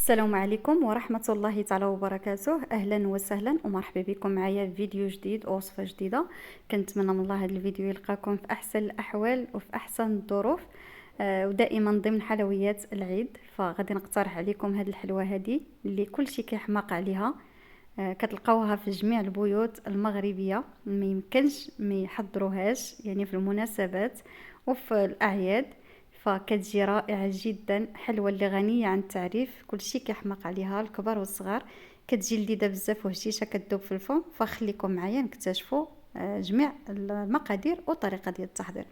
السلام عليكم ورحمة الله تعالى وبركاته. أهلا وسهلا ومرحبا بكم معايا في فيديو جديد ووصفة جديدة. كنتمنى من الله هذا الفيديو يلقاكم في أحسن الأحوال وفي أحسن الظروف، ودائما ضمن حلويات العيد. فغادي نقترح عليكم هذه الحلوى هذه اللي كل شيء كيحماق عليها. كتلقاوها في جميع البيوت المغربية، ما يمكنش ما يحضروهاش يعني في المناسبات وفي الأعياد. فكتجي رائعة جدا، حلوة اللي غنية عن التعريف، كل شيء كيحماق عليها الكبار والصغار. كتجي لذيذة بزاف وهشيشة كتذوب في الفم. فخليكم معايا نكتشفوا جميع المقادير وطريقة ديال التحضير،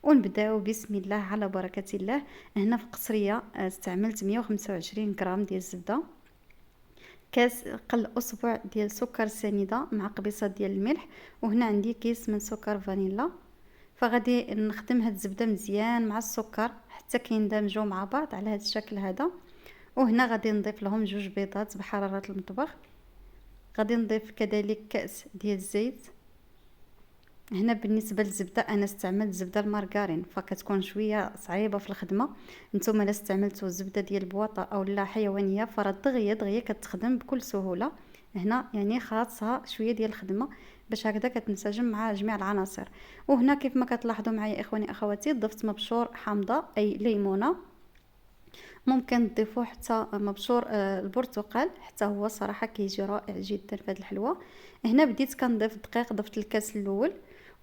ونبداو بسم الله على بركة الله. هنا في القصرية استعملت 125 غرام ديال الزبدة، كاس قل أصبع ديال سكر سنيدة مع قبيصة ديال الملح، وهنا عندي كيس من سكر فانيلا. فغادي نخدم هاد الزبده مزيان مع السكر حتى كيندمجوا مع بعض على هذا الشكل هذا. وهنا غادي نضيف لهم 2 بيضات بحراره المطبخ. غادي نضيف كذلك كاس ديال الزيت. هنا بالنسبه للزبده انا استعملت زبده المارغرين، فكتكون شويه صعيبه في الخدمه. نتوما الا استعملتوا الزبده ديال البواطه او لا حيوانيه فراه دغيا دغيا كتخدم بكل سهوله. هنا يعني خاصها شويه ديال الخدمه باش هكذا كتنسجم مع جميع العناصر. وهنا كيف ما كتلاحظوا معايا اخواني اخواتي ضفت مبشور حامضه اي ليمونه. ممكن تضيفوا حتى مبشور البرتقال، حتى هو صراحه كيجي رائع جدا في هذه الحلوه. هنا بديت كنضيف الدقيق، ضفت الكاس الاول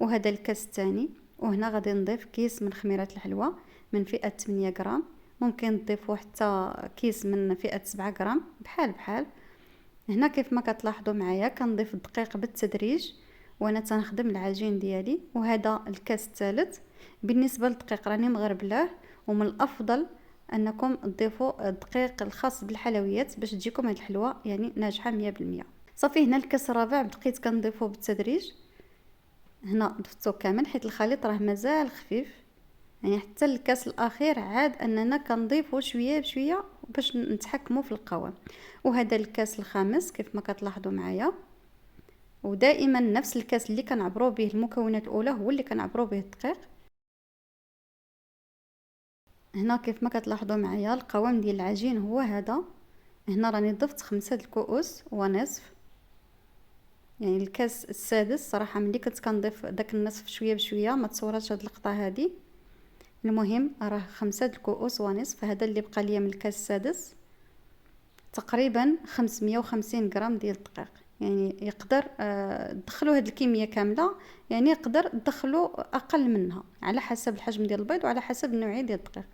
وهذا الكاس الثاني. وهنا غادي نضيف كيس من خميره الحلوى من فئه 8 غرام. ممكن تضيفوا حتى كيس من فئه 7 غرام بحال بحال. هنا كيف ما كتلاحظوا معايا كنضيف الدقيق بالتدريج وانا تنخدم العجين ديالي. وهذا الكاس الثالث. بالنسبه للدقيق راني مغربلاه، ومن الافضل انكم تضيفوا الدقيق الخاص بالحلويات باش تجيكم هاد الحلوى يعني ناجحه 100%. صافي هنا الكاس الرابع بقيت كنضيفه بالتدريج. هنا ضفتو كامل حيت الخليط راه مازال خفيف، يعني حتى الكاس الاخير عاد اننا كنضيفه شويه بشويه باش نتحكموا في القوام. وهذا الكاس الخامس كيف ما كتلاحظوا معايا. ودائما نفس الكاس اللي كنعبروا به المكونات الاولى هو اللي كنعبروا به الدقيق. هنا كيف ما كتلاحظوا معايا القوام ديال العجين هو هذا. هنا راني ضفت 5 الكؤوس ونصف، يعني الكاس السادس. صراحه ملي كنت كنضيف داك النصف شويه بشويه ما تصوراتش هاد اللقطه هذه. المهم راه 5 الكؤوس ونصف، هذا اللي بقى ليا من الكاس السادس. تقريبا 550 غرام ديال الدقيق، يعني يقدر تدخلوا هذه الكميه كامله، يعني يقدر تدخلوا اقل منها على حسب الحجم ديال البيض وعلى حسب النوعيه ديال الدقيق.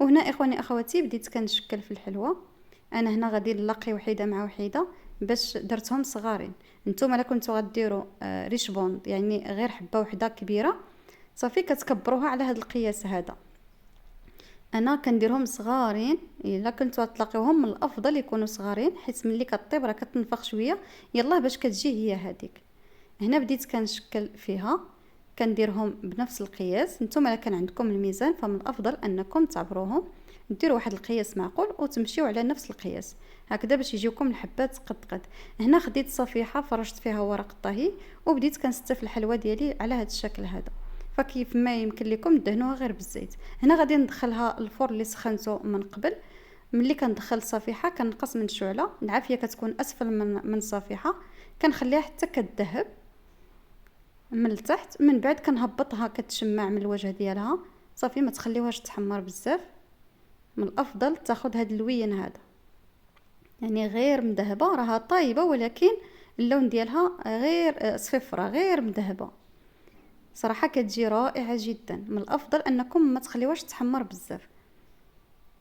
وهنا اخواني اخواتي بديت كنشكل في الحلوى. انا هنا غادي نلاقي وحيده مع وحيده باش درتهم صغارين. نتوما الا كنتو غديروا ريش بوند يعني غير حبه وحده كبيره، صافي كتكبروها على هذا القياس هذا. انا كنديرهم صغارين، الا كنتو تلاقيوهم من الافضل يكونوا صغارين حيت ملي كطيب راه كتنفخ شويه يلاه باش كتجي هي هذيك. هنا بديت كنشكل فيها، كنديرهم بنفس القياس. نتوما الا كان عندكم الميزان فمن الافضل انكم تعبروهم، ديروا واحد القياس معقول وتمشيو على نفس القياس هكذا باش يجيوكم الحبات قد قد. هنا خديت صفيحه فرشت فيها ورق الطهي وبديت كنستف الحلوى ديالي على هذا الشكل هذا. فكيف ما يمكن لكم دهنوها غير بالزيت. هنا غادي ندخلها الفرن اللي سخنته من قبل. ملي كندخل الصفيحه كنقص من الشعله، العافيه كتكون اسفل من الصفيحه. كنخليها حتى كتذهب من التحت، من بعد كنهبطها كتشمع من الوجه ديالها. صافي ما تخليوهاش تحمر بزاف، من الافضل تاخذ هذا اللوين هذا يعني غير مذهبه، راها طايبه ولكن اللون ديالها غير صفرة غير مذهبه. صراحه كتجي رائعه جدا. من الافضل انكم ما تخليوهاش تحمر بزاف.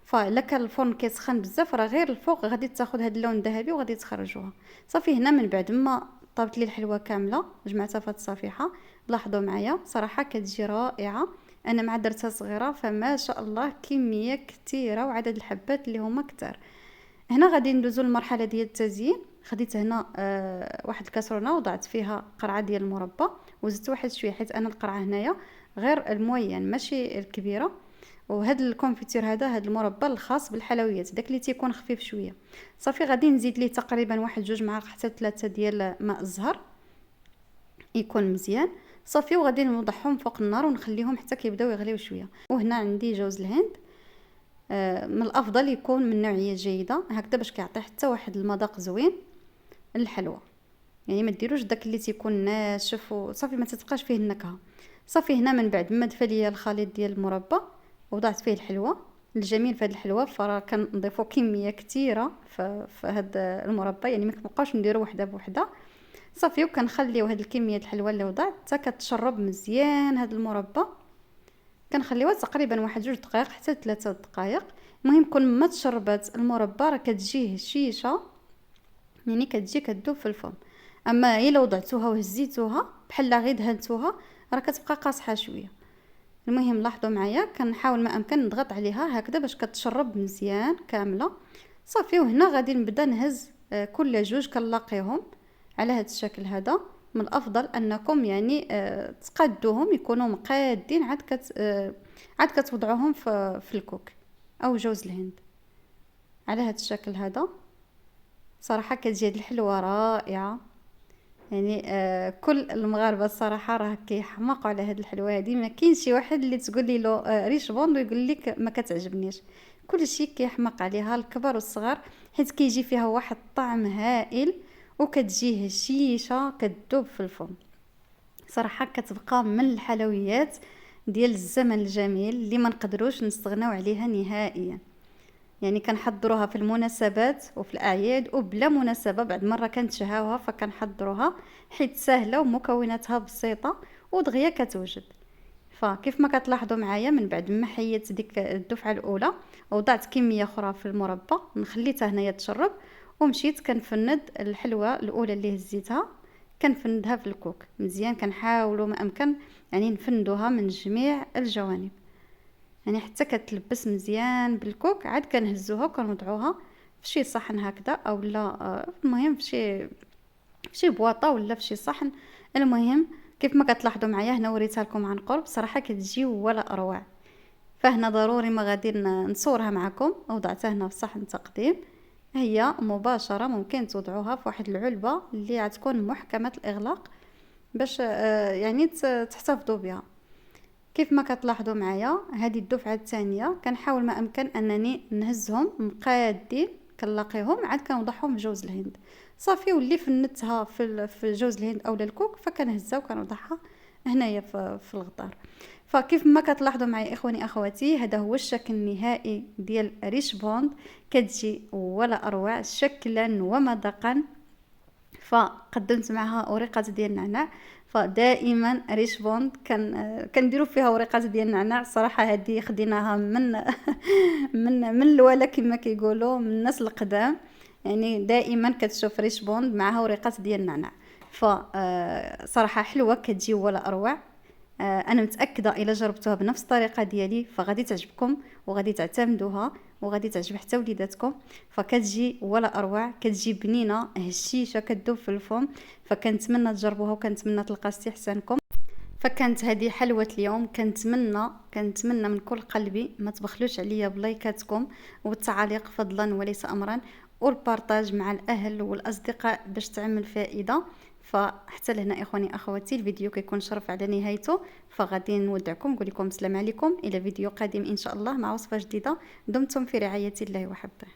فالا كان الفرن كيسخن بزاف راه غير الفوق غادي تاخذ هذا اللون الذهبي وغادي تخرجوها. صافي هنا من بعد ما طابت لي الحلوه كامله جمعتها في هذه الصفيحه. لاحظوا معايا صراحه كتجي رائعه. انا مع درتها صغيره فما شاء الله كميه كثيره وعدد الحبات اللي هما كثار. هنا غادي ندوزو للمرحله ديال التزيين. خديت هنا واحد الكاسرونه وضعت فيها قرعه ديال المربى وزدت واحد شويه حيت انا القرعه هنايا غير الموين ماشي الكبيره. وهذا الكونفيتير هذا المربى الخاص بالحلويات داك اللي تيكون خفيف شويه. صافي غادي نزيد ليه تقريبا واحد 2 معالق حتى 3 ديال ماء الزهر يكون مزيان. صافي وغادي نوضعهم فوق النار ونخليهم حتى كيبداو يغليو شويه. وهنا عندي جوز الهند. من الافضل يكون من نوعيه جيده هكذا باش كيعطي حتى واحد المذاق زوين للحلوى. يعني ما ديروش داك اللي تيكون ناشف وصافي ما تتبقاش فيه النكهه. صافي هنا من بعد ما دفى ليا الخليط ديال المربى وضعت فيه الحلوى. الجميل في هذه الحلوى فراه كنضيفوا كميه كثيره في هذا المربى، يعني ما كنبقاوش نديروا وحده بوحده. صافي وكنخليو هاد الكميه الحلوى اللي وضعت حتى كتشرب مزيان هاد المربى. كنخليوها تقريبا واحد 2 دقائق حتى 3 دقائق. المهم كل ما تشربات المربى راه كتجيه هشيشه، يعني كتجي كدوب في الفم. اما الا وضعتوها وهزيتوها بحال غير دهنتوها راه كتبقى قاصحه شويه. المهم لاحظوا معايا كنحاول ما امكن نضغط عليها هكذا باش كتشرب مزيان كامله. صافي وهنا غادي نبدا نهز كل جوج كنلاقيهم على هذا الشكل هذا. من الافضل انكم يعني تقادوهم يكونوا مقادين عاد كتوضعوهم في الكوك او جوز الهند على هذا الشكل هذا. صراحه كتجي هاد الحلوه رائعه، يعني كل المغاربه الصراحه راه كيحماقوا على هاد الحلوه هذه. ما كاين شي واحد اللي تقول لي له ريش بوند ويقول لك ما كتعجبنيش. كل شيء كيحماق عليها الكبار والصغار، حيت كيجي فيها واحد الطعم هائل وكتجي هشيشه كتذوب في الفم. صراحه كتبقى من الحلويات ديال الزمن الجميل اللي ما نقدروش نستغناو عليها نهائيا. يعني كنحضروها في المناسبات وفي الاعياد وبلا مناسبه بعد مره كنتشهاوها فكنحضروها حيت سهله ومكوناتها بسيطه ودغيا كتوجد. فكيف ما كتلاحظوا معايا من بعد ما حيت ديك الدفعه الاولى وضعت كميه اخرى في المربى نخليتها هنايا تشرب ومشيت كنفند الحلوه الاولى اللي هزيتها كنفندها في الكوك مزيان. كنحاولوا ما امكن يعني نفندوها من جميع الجوانب، يعني حتى كتلبس مزيان بالكوك. عاد كنهزوها وكنوضعوها في شي صحن هكذا او لا المهم في شي بواطه ولا في شي صحن. المهم كيف ما كتلاحظوا معايا هنا وريتها لكم عن قرب صراحه كتجي ولا اروع. فهنا ضروري ما غادي نصورها معكم. وضعتها هنا في صحن تقديم، هي مباشره ممكن توضعوها في واحد العلبه اللي غتكون محكمه الاغلاق باش يعني تحتفظوا بها. كيف ما كتلاحظوا معايا هذه الدفعه الثانيه كنحاول ما امكن انني نهزهم مقادين كنلاقيهم عاد كنوضعهم في جوز الهند. صافي واللي فنتها في جوز الهند اولا الكوك فكنهزها وكنوضعها هنايا في الغطار. فكيف ما كتلاحظوا معايا اخواني اخواتي هذا هو الشكل النهائي ديال ريش بوند. كتجي ولا اروع شكلا ومذاقا. فقدمت معها اوريقات ديال النعناع. فدائما ريش بوند كنديروا فيها اوريقات ديال النعناع. صراحه هذه خديناها من من الولا كما كيقولوا من الناس القدام. يعني دائما كتشوف ريش بوند معها اوريقات ديال النعناع. صراحه حلوه كتجي ولا اروع. انا متاكده الا جربتوها بنفس الطريقه ديالي فغادي تعجبكم وغادي تعتمدوها وغادي تعجب حتى وليداتكم. فكتجي ولا اروع، كتجي بنينه هشيشه كتذوب في الفم. فكنتمنى تجربوها وكنتمنى تلقى استحسانكم. فكانت هذه حلوة اليوم. كنتمنى من كل قلبي ما تبخلوش عليا بلايكاتكم والتعاليق فضلا وليس امرا والبارطاج مع الاهل والاصدقاء باش تعمل فائده. فحتى لهنا اخواني اخواتي الفيديو كيكون شرف على نهايته. فغادي نودعكم نقول لكم السلام عليكم الى فيديو قادم ان شاء الله مع وصفه جديده. دمتم في رعايه الله وحفظه.